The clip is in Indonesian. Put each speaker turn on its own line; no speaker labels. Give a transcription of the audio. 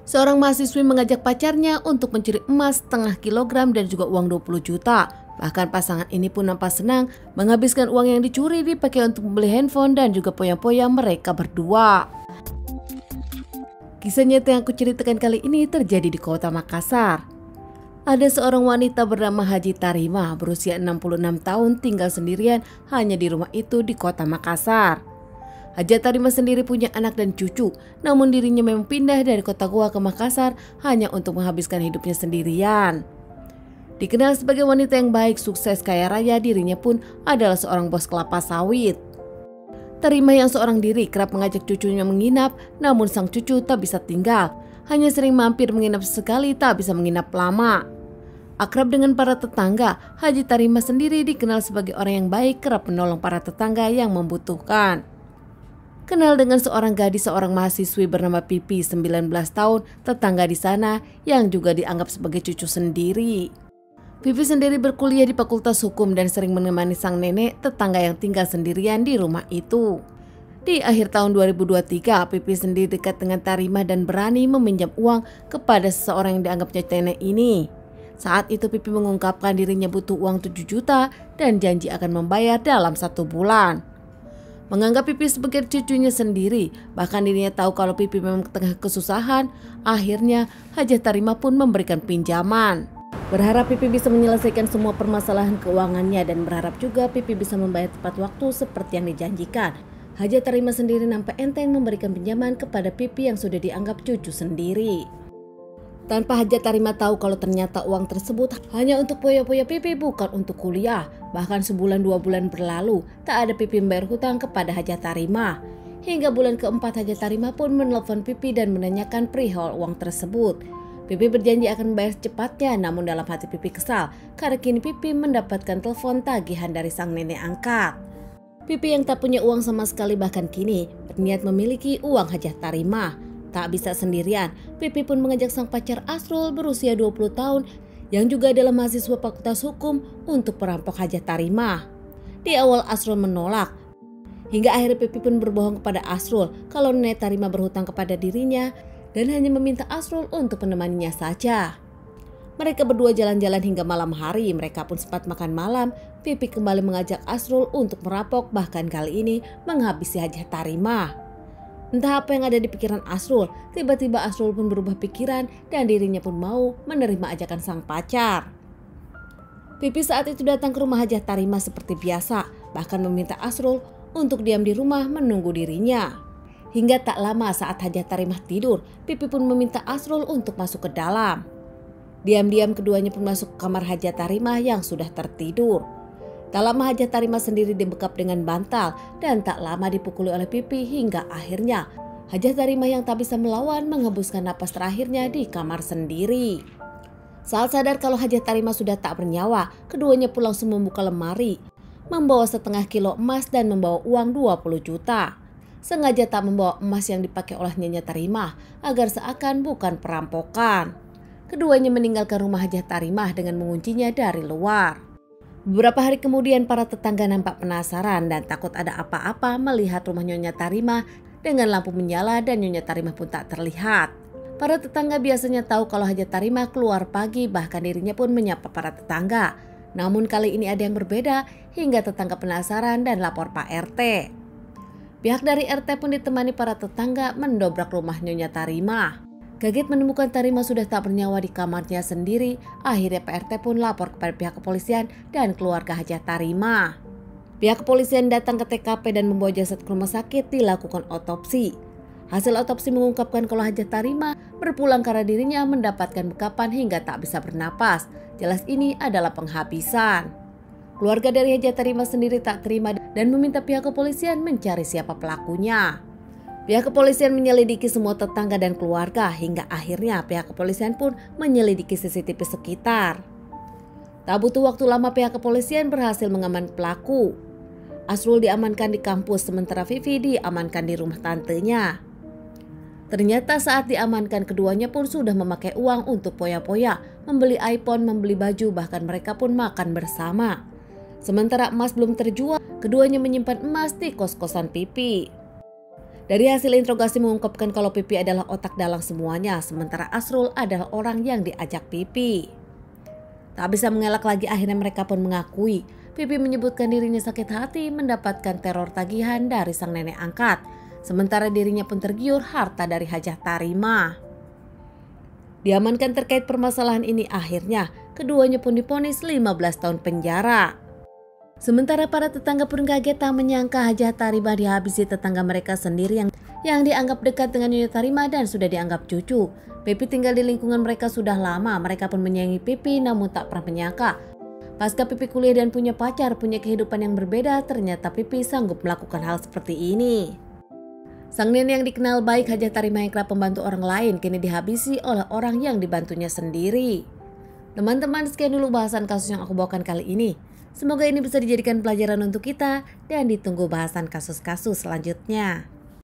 Seorang mahasiswi mengajak pacarnya untuk mencuri emas setengah kilogram dan juga uang 20 juta. Bahkan pasangan ini pun nampak senang menghabiskan uang yang dicuri dipakai untuk membeli handphone dan juga poya-poya mereka berdua. Kisah nyata yang aku ceritakan kali ini terjadi di kota Makassar. Ada seorang wanita bernama Haji Tarima berusia 66 tahun tinggal sendirian hanya di rumah itu di kota Makassar. Haji Tarima sendiri punya anak dan cucu, namun dirinya memang pindah dari kota Goa ke Makassar hanya untuk menghabiskan hidupnya sendirian. Dikenal sebagai wanita yang baik, sukses, kaya raya, dirinya pun adalah seorang bos kelapa sawit. Tarima yang seorang diri kerap mengajak cucunya menginap, namun sang cucu tak bisa tinggal. Hanya sering mampir menginap sekali, tak bisa menginap lama. Akrab dengan para tetangga, Haji Tarima sendiri dikenal sebagai orang yang baik, kerap menolong para tetangga yang membutuhkan. Kenal dengan seorang gadis, seorang mahasiswi bernama Pipi, 19 tahun, tetangga di sana yang juga dianggap sebagai cucu sendiri. Pipi sendiri berkuliah di Fakultas Hukum dan sering menemani sang nenek tetangga yang tinggal sendirian di rumah itu. Di akhir tahun 2023, Pipi sendiri dekat dengan Tarima dan berani meminjam uang kepada seseorang yang dianggapnya nenek ini. Saat itu Pipi mengungkapkan dirinya butuh uang 7 juta dan janji akan membayar dalam 1 bulan. Menganggap Pipi sebagai cucunya sendiri, bahkan dirinya tahu kalau Pipi memang tengah kesusahan, akhirnya Haji Tarima pun memberikan pinjaman. Berharap Pipi bisa menyelesaikan semua permasalahan keuangannya dan berharap juga Pipi bisa membayar tepat waktu seperti yang dijanjikan. Haji Tarima sendiri nampak enteng memberikan pinjaman kepada Pipi yang sudah dianggap cucu sendiri. Tanpa Haji Tarima tahu kalau ternyata uang tersebut hanya untuk poya-poya Pipi, bukan untuk kuliah. Bahkan sebulan 2 bulan berlalu, tak ada Pipi membayar hutang kepada Haji Tarima. Hingga bulan keempat Haji Tarima pun menelpon Pipi dan menanyakan perihal uang tersebut. Pipi berjanji akan membayar secepatnya, namun dalam hati Pipi kesal karena kini Pipi mendapatkan telepon tagihan dari sang nenek angkat. Pipi yang tak punya uang sama sekali bahkan kini berniat memiliki uang Haji Tarima. Tak bisa sendirian, Pipi pun mengajak sang pacar Asrul berusia 20 tahun yang juga adalah mahasiswa Fakultas Hukum untuk merampok Haji Tarima. Di awal Asrul menolak, hingga akhirnya Pipi pun berbohong kepada Asrul kalau nenek Tarima berhutang kepada dirinya dan hanya meminta Asrul untuk menemaninya saja. Mereka berdua jalan-jalan hingga malam hari, mereka pun sempat makan malam. Pipi kembali mengajak Asrul untuk merampok, bahkan kali ini menghabisi Haji Tarima. Entah apa yang ada di pikiran Asrul, tiba-tiba Asrul pun berubah pikiran dan dirinya pun mau menerima ajakan sang pacar. Pipi saat itu datang ke rumah Haji Tarima seperti biasa, bahkan meminta Asrul untuk diam di rumah menunggu dirinya. Hingga tak lama saat Haji Tarima tidur, Pipi pun meminta Asrul untuk masuk ke dalam. Diam-diam keduanya pun masuk ke kamar Haji Tarima yang sudah tertidur. Tak lama Haji Tarima sendiri dibekap dengan bantal dan tak lama dipukuli oleh Pipi hingga akhirnya Haji Tarima yang tak bisa melawan menghembuskan napas terakhirnya di kamar sendiri. Saat sadar kalau Haji Tarima sudah tak bernyawa, keduanya pun langsung membuka lemari, membawa setengah kilo emas dan membawa uang 20 juta. Sengaja tak membawa emas yang dipakai oleh Nyonya Tarima agar seakan bukan perampokan. Keduanya meninggalkan rumah Haji Tarima dengan menguncinya dari luar. Beberapa hari kemudian para tetangga nampak penasaran dan takut ada apa-apa melihat rumah Nyonya Tarima dengan lampu menyala dan Nyonya Tarima pun tak terlihat. Para tetangga biasanya tahu kalau Haji Tarima keluar pagi, bahkan dirinya pun menyapa para tetangga. Namun kali ini ada yang berbeda hingga tetangga penasaran dan lapor Pak RT. Pihak dari RT pun ditemani para tetangga mendobrak rumah Nyonya Tarima. Kaget menemukan Tarima sudah tak bernyawa di kamarnya sendiri, akhirnya Pak RT pun lapor kepada pihak kepolisian dan keluarga Haji Tarima. Pihak kepolisian datang ke TKP dan membawa jasad ke rumah sakit dilakukan otopsi. Hasil otopsi mengungkapkan kalau Haji Tarima berpulang karena dirinya mendapatkan bekapan hingga tak bisa bernapas. Jelas ini adalah penghabisan. Keluarga dari Haji Tarima sendiri tak terima dan meminta pihak kepolisian mencari siapa pelakunya. Pihak kepolisian menyelidiki semua tetangga dan keluarga hingga akhirnya pihak kepolisian pun menyelidiki CCTV sekitar. Tak butuh waktu lama pihak kepolisian berhasil mengamankan pelaku. Asrul diamankan di kampus sementara Vivi diamankan di rumah tantenya. Ternyata saat diamankan keduanya pun sudah memakai uang untuk poya-poya, membeli iPhone, membeli baju, bahkan mereka pun makan bersama. Sementara emas belum terjual, keduanya menyimpan emas di kos-kosan Pipi. Dari hasil interogasi mengungkapkan kalau Pipi adalah otak dalang semuanya, sementara Asrul adalah orang yang diajak Pipi. Tak bisa mengelak lagi, akhirnya mereka pun mengakui. Pipi menyebutkan dirinya sakit hati mendapatkan teror tagihan dari sang nenek angkat, sementara dirinya pun tergiur harta dari Hajah Tarimah. Diamankan terkait permasalahan ini, akhirnya keduanya pun divonis 15 tahun penjara. Sementara para tetangga pun kaget tak menyangka Hajah Tarimah dihabisi tetangga mereka sendiri yang dianggap dekat dengan Nyonya Tarimah dan sudah dianggap cucu. Pipi tinggal di lingkungan mereka sudah lama, mereka pun menyayangi Pipi namun tak pernah menyangka. Pasca Pipi kuliah dan punya pacar, punya kehidupan yang berbeda, ternyata Pipi sanggup melakukan hal seperti ini. Sang nenek yang dikenal baik Hajah Tarimah yang kerap membantu orang lain kini dihabisi oleh orang yang dibantunya sendiri. Teman-teman, sekian dulu bahasan kasus yang aku bawakan kali ini. Semoga ini bisa dijadikan pelajaran untuk kita dan ditunggu bahasan kasus-kasus selanjutnya.